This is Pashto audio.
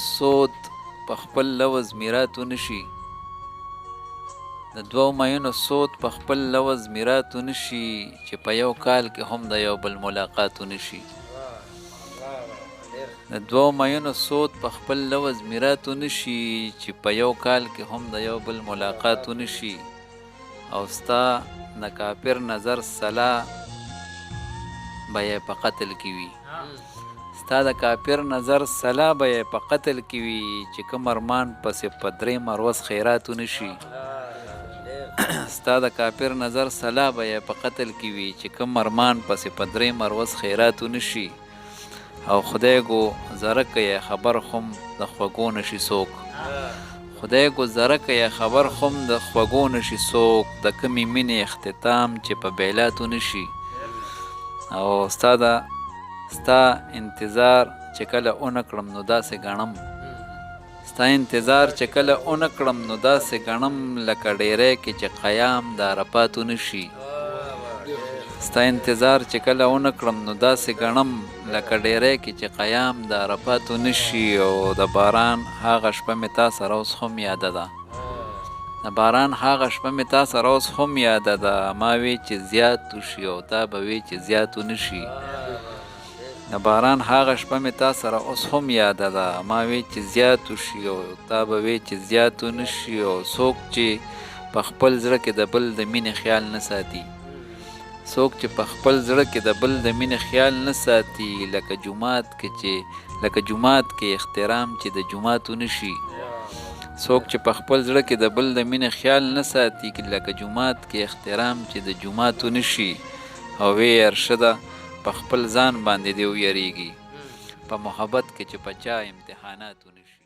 سود په خپل لوز میراتو نشي د دوو مینو سود په خپل لوز میراتو نشي چې په یو کال کې هم د یو بل ملاقاتو نشي د دوو مینو سود په خپل لوز میراتو نشي چې په یو کال کې هم د یو بل ملاقاتو نشي او ستا د کافر نظر سلا به یې په قتل کې وي ستا د کافر نظر سلا به یې په قتل کې وي چې کوم ارمان پسې په درې مروز خیراتو نشي ستا د کافر نظر سلا به یې په قتل کې وي چې کوم ارمان پسې په درې مروز خیراتو نشي او خدای گو زرکه یې خبر خم د خوږو نشي څوک خدای گو زرکه یې خبر خم د خوږو نشي څوک د کمې مینې اختتام چې په بیلاتو نشي او ستا انتظار چې کله اونه کړم نو داسې ګڼم ستا انتظار چې کله اونه کړم نو داسې ګڼم لکه ډیری کې چې قیام د عرفاتو نشي ستا انتظار چې کله اونه کړم نو داسې ګڼم لکه ډیری کې چې قیام د عرفاتو نشي او د باران هغه شپه مې تا سره اوس هم یاده ده د باران هغه شپه مې تا سره اوس هم یاده ده ما وی چې زیات وشي او تا به وی چې زیاتو نشي د باران هغه شپه مې تا سره اوس هم یاده ده ما وی چې زیات وشي او تا به وی چې زیاتو نشي او څوک چې په خپل زړه کې د بل د مینې خیال نه ساتي څوک چې په خپل زړه کې د بل د مینې خیال نه ساتي لکه جومات کې احترام چې د جوماتو نشي څوک چې په خپل زړه کې د بل د مینې خیال نه ساتي لکه جومات کې احترام چې د جوماتو نشي او وی ارشده په خپل ځان باندې دی ویریږي په محبت کې چې په چا امتحاناتو نشي